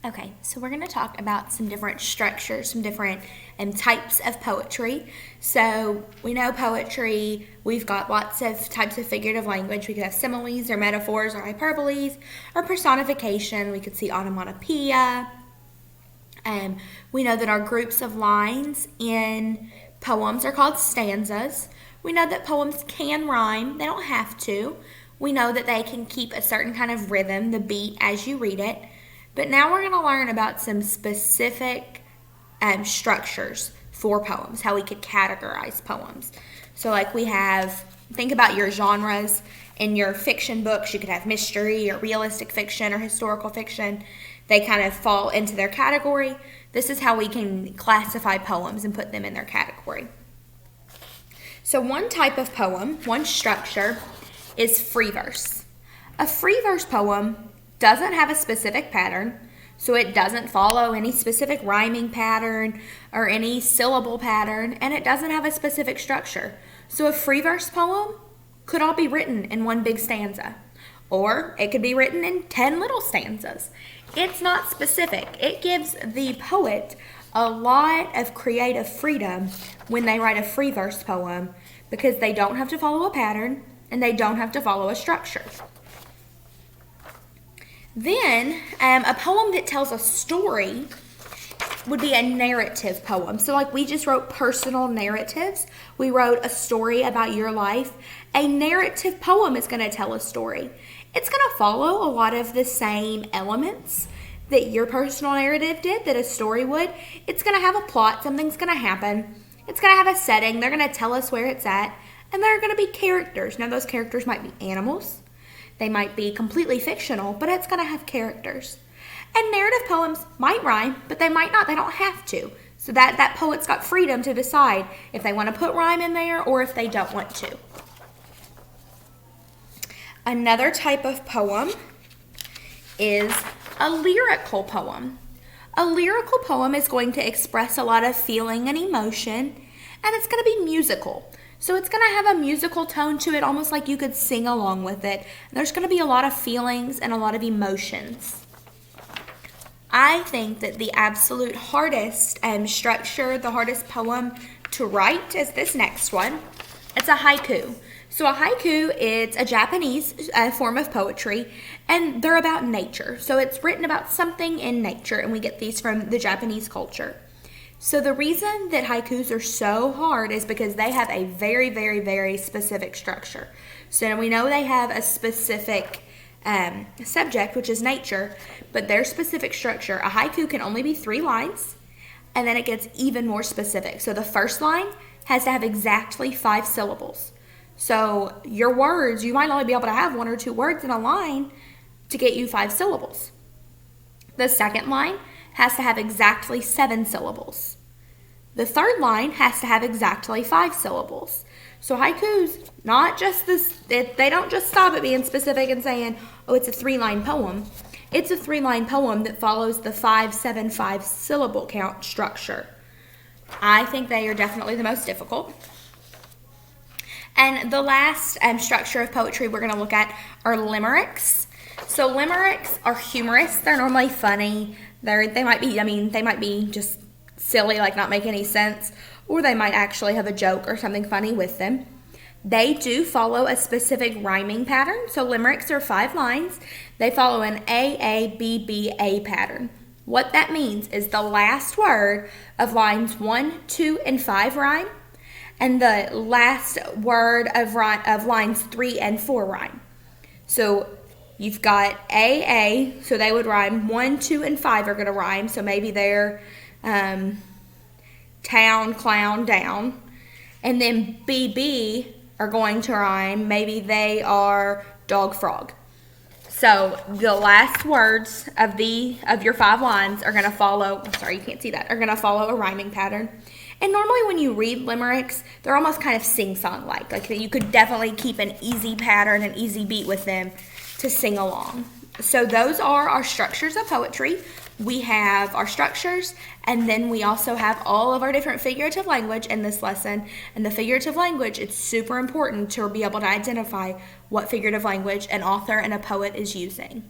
Okay, so we're going to talk about some different structures, some different types of poetry. So we know poetry, we've got lots of types of figurative language. We could have similes or metaphors or hyperboles or personification. We could see onomatopoeia. We know that our groups of lines in poems are called stanzas. We know that poems can rhyme, they don't have to. We know that they can keep a certain kind of rhythm, the beat as you read it. But now we're going to learn about some specific structures for poems, how we could categorize poems. So like we have, think about your genres. In your fiction books, you could have mystery or realistic fiction or historical fiction. They kind of fall into their category. This is how we can classify poems and put them in their category. So one type of poem, one structure, is free verse. A free verse poem doesn't have a specific pattern, so it doesn't follow any specific rhyming pattern or any syllable pattern, and it doesn't have a specific structure. So a free verse poem could all be written in one big stanza, or it could be written in 10 little stanzas. It's not specific. It gives the poet a lot of creative freedom when they write a free verse poem because they don't have to follow a pattern and they don't have to follow a structure. Then, a poem that tells a story would be a narrative poem. So like we just wrote personal narratives. We wrote a story about your life. A narrative poem is going to tell a story. It's going to follow a lot of the same elements that your personal narrative did, that a story would. It's going to have a plot. Something's going to happen. It's going to have a setting. They're going to tell us where it's at. And there are going to be characters. Now those characters might be animals. They might be completely fictional, but it's going to have characters. And narrative poems might rhyme, but they might not. They don't have to. So that poet's got freedom to decide if they want to put rhyme in there or if they don't want to. Another type of poem is a lyrical poem. A lyrical poem is going to express a lot of feeling and emotion, and it's going to be musical. So it's going to have a musical tone to it, almost like you could sing along with it. And there's going to be a lot of feelings and a lot of emotions. I think that the absolute hardest structure, the hardest poem to write is this next one. It's a haiku. So a haiku, it's a Japanese form of poetry, and they're about nature. So it's written about something in nature, and we get these from the Japanese culture. So the reason that haikus are so hard is because they have a very, very, very specific structure. So we know they have a specific subject, which is nature, but their specific structure, a haiku can only be 3 lines, and then it gets even more specific. So the first line has to have exactly 5 syllables. So your words, you might only be able to have 1 or 2 words in a line to get you 5 syllables. The second line has to have exactly 7 syllables. The third line has to have exactly 5 syllables. So haikus, not just this, they don't just stop at being specific and saying, oh, it's a 3-line poem. It's a 3-line poem that follows the 5-7-5 syllable count structure. I think they are definitely the most difficult. And the last structure of poetry we're going to look at are limericks. So limericks are humorous. They're normally funny. They might be just silly, like not make any sense, or they might actually have a joke or something funny with them. They do follow a specific rhyming pattern. So limericks are 5 lines. They follow an A-A-B-B-A pattern. What that means is the last word of lines 1, 2, and 5 rhyme, and the last word of lines 3 and 4 rhyme. So you've got AA, so they would rhyme. 1, 2, and 5 are going to rhyme. So maybe they're town, clown, down. And then BB are going to rhyme. Maybe they are dog, frog. So the last words of your 5 lines are going to follow, you can't see that, are going to follow a rhyming pattern. And normally when you read limericks, they're almost kind of sing-song-like. Like you could definitely keep an easy pattern, an easy beat with them to sing along. So those are our structures of poetry. We have our structures, and then we also have all of our different figurative language in this lesson. And the figurative language, it's super important to be able to identify what figurative language an author and a poet is using.